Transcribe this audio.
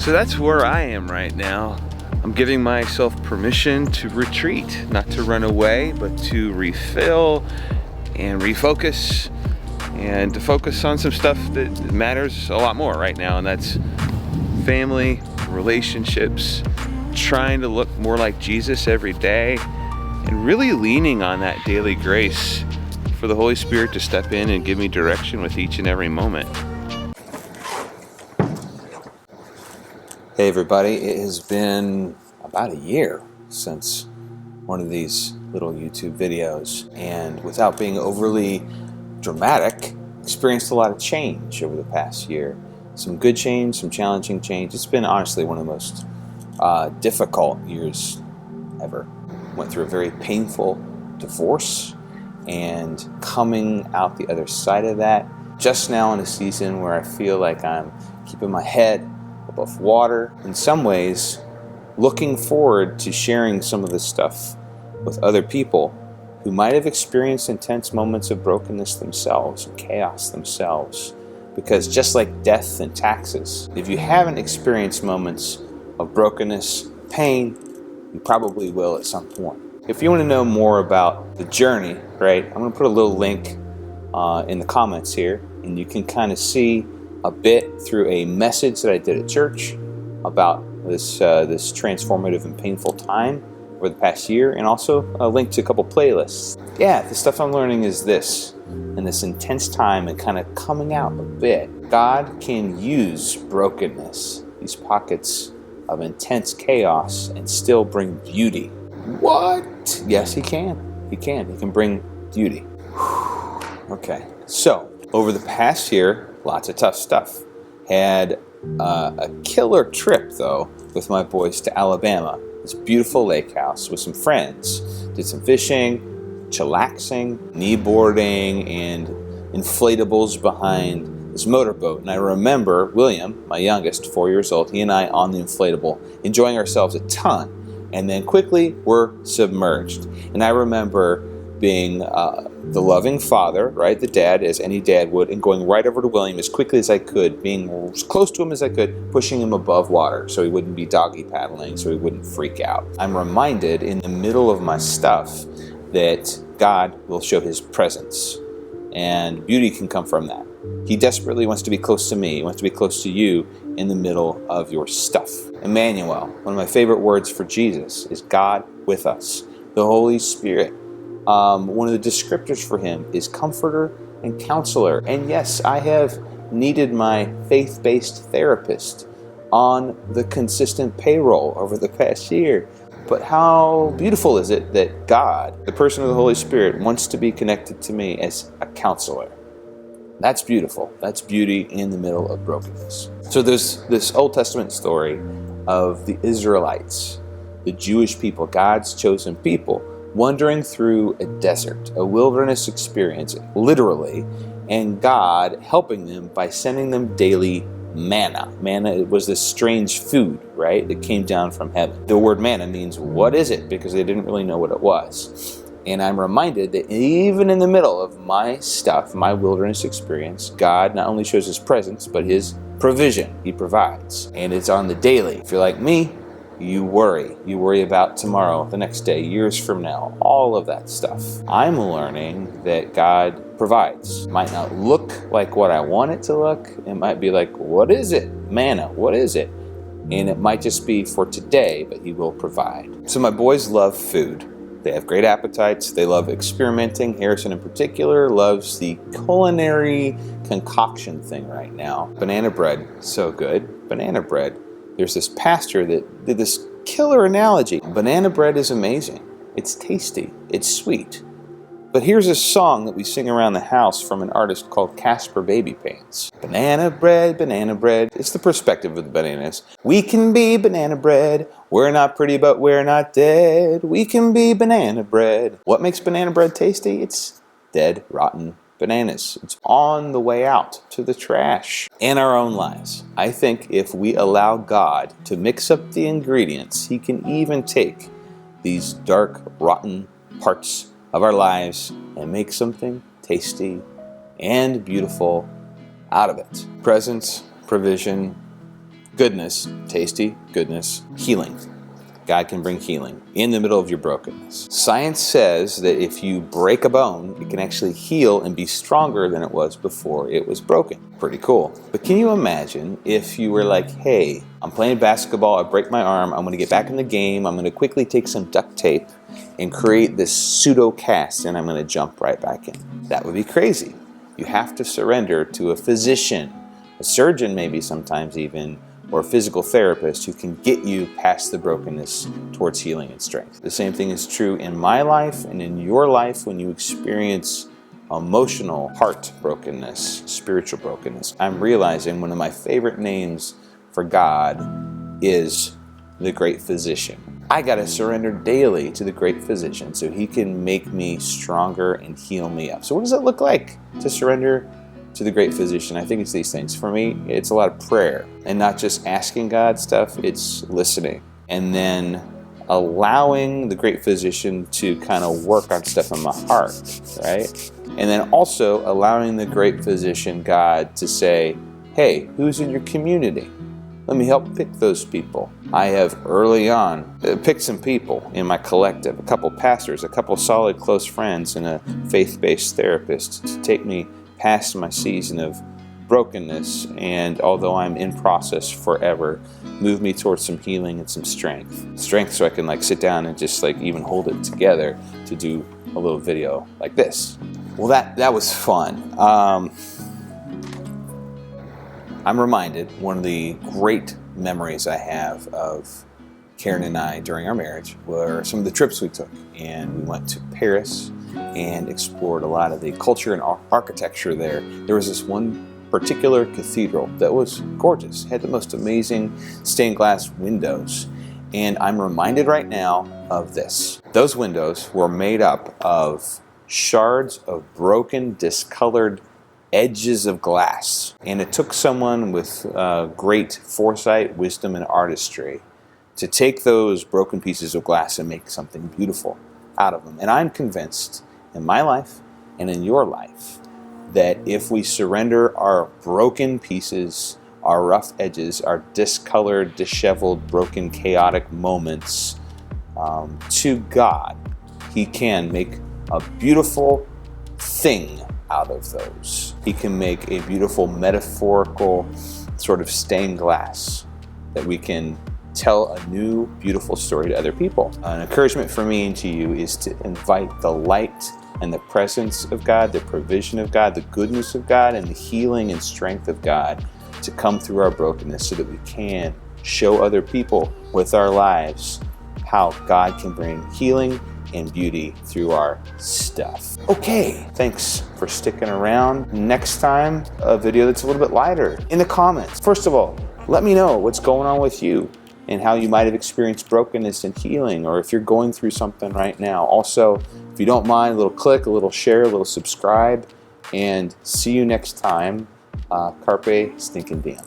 So that's where I am right now. I'm giving myself permission to retreat, not to run away, but to refill and refocus and to focus on some stuff that matters a lot more right now, and that's family, relationships, trying to look more like Jesus every day, and really leaning on that daily grace for the Holy Spirit to step in and give me direction with each and every moment. Hey everybody, it has been about a year since one of these little YouTube videos, and without being overly dramatic, experienced a lot of change over the past year. Some good change, some challenging change. It's been honestly one of the most difficult years ever. Went through a very painful divorce, and coming out the other side of that, just now in a season where I feel like I'm keeping my head above water. In some ways, looking forward to sharing some of this stuff with other people who might have experienced intense moments of brokenness themselves and chaos themselves. Because just like death and taxes, if you haven't experienced moments of brokenness, pain, you probably will at some point. If you want to know more about the journey, right, I'm going to put a little link in the comments here, and you can kind of see a bit through a message that I did at church about this transformative and painful time over the past year, and also a link to a couple playlists. Yeah, the stuff I'm learning is this, in this intense time and kind of coming out a bit. God can use brokenness, these pockets of intense chaos, and still bring beauty. What? Yes, He can. He can. He can bring beauty. Okay, so over the past year, lots of tough stuff. Had a killer trip, though, with my boys to Alabama. This beautiful lake house with some friends. Did some fishing, chillaxing, kneeboarding, and inflatables behind this motorboat. And I remember William, my youngest, 4 years old, he and I on the inflatable, enjoying ourselves a ton. And then quickly, we're submerged. And I remember being the loving father, right, the dad, as any dad would, and going right over to William as quickly as I could, being as close to him as I could, pushing him above water so he wouldn't be doggy paddling, so he wouldn't freak out. I'm reminded in the middle of my stuff that God will show His presence, and beauty can come from that. He desperately wants to be close to me. He wants to be close to you in the middle of your stuff. Emmanuel, one of my favorite words for Jesus, is God with us. The Holy Spirit. One of the descriptors for Him is comforter and counselor. And yes, I have needed my faith-based therapist on the consistent payroll over the past year. But how beautiful is it that God, the person of the Holy Spirit, wants to be connected to me as a counselor? That's beautiful. That's beauty in the middle of brokenness. So there's this Old Testament story of the Israelites, the Jewish people, God's chosen people, wandering through a desert, a wilderness experience, literally, and God helping them by sending them daily manna. Manna was this strange food, right, that came down from heaven. The word manna means, what is it? Because they didn't really know what it was. And I'm reminded that even in the middle of my stuff, my wilderness experience, God not only shows His presence, but His provision. He provides. And it's on the daily. If you're like me, you worry. You worry about tomorrow, the next day, years from now, all of that stuff. I'm learning that God provides. It might not look like what I want it to look. It might be like, what is it? Manna, what is it? And it might just be for today, but He will provide. So my boys love food. They have great appetites. They love experimenting. Harrison in particular loves the culinary concoction thing right now. Banana bread, so good. Banana bread. There's this pastor that did this killer analogy. Banana bread is amazing. It's tasty. It's sweet. But here's a song that we sing around the house from an artist called Casper Baby Pants. Banana bread, banana bread. It's the perspective of the bananas. We can be banana bread. We're not pretty, but we're not dead. We can be banana bread. What makes banana bread tasty? It's dead, rotten bananas. It's on the way out to the trash. In our own lives, I think if we allow God to mix up the ingredients, He can even take these dark, rotten parts of our lives and make something tasty and beautiful out of it. Presence, provision, Goodness, tasty, goodness, healing. God can bring healing in the middle of your brokenness. Science says that if you break a bone, it can actually heal and be stronger than it was before it was broken. Pretty cool. But can you imagine if you were like, hey, I'm playing basketball, I break my arm, I'm gonna get back in the game, I'm gonna quickly take some duct tape and create this pseudo cast and I'm gonna jump right back in. That would be crazy. You have to surrender to a physician, a surgeon maybe sometimes even, or a physical therapist who can get you past the brokenness towards healing and strength. The same thing is true in my life and in your life when you experience emotional heart brokenness, spiritual brokenness. I'm realizing one of my favorite names for God is the great physician. I gotta surrender daily to the great physician so he can make me stronger and heal me up. So what does it look like to surrender to the great physician? I think it's these things. For me, it's a lot of prayer and not just asking God stuff, it's listening. And then allowing the great physician to kind of work on stuff in my heart, right? And then also allowing the great physician, God, to say, hey, who's in your community? Let me help pick those people. I have early on picked some people in my collective, a couple pastors, a couple solid close friends, and a faith-based therapist to take me past my season of brokenness, and although I'm in process forever, move me towards some healing and some strength. Strength so I can like sit down and just like even hold it together to do a little video like this. Well, that was fun. I'm reminded one of the great memories I have of Karen and I during our marriage were some of the trips we took. And we went to Paris and explored a lot of the culture and architecture there. There was this one particular cathedral that was gorgeous, had the most amazing stained glass windows. And I'm reminded right now of this. Those windows were made up of shards of broken, discolored edges of glass. And it took someone with great foresight, wisdom, and artistry to take those broken pieces of glass and make something beautiful out of them. And I'm convinced in my life and in your life that if we surrender our broken pieces, our rough edges, our discolored, disheveled, broken, chaotic moments to God, He can make a beautiful thing out of those. He can make a beautiful metaphorical sort of stained glass that we can tell a new beautiful story to other people. An encouragement for me and to you is to invite the light and the presence of God, the provision of God, the goodness of God, and the healing and strength of God to come through our brokenness so that we can show other people with our lives how God can bring healing and beauty through our stuff. Okay, thanks for sticking around. Next time, a video that's a little bit lighter. In the comments, first of all, let me know what's going on with you and how you might have experienced brokenness and healing, or if you're going through something right now. Also, if you don't mind, a little click, a little share, a little subscribe, and see you next time. Carpe stinking diem.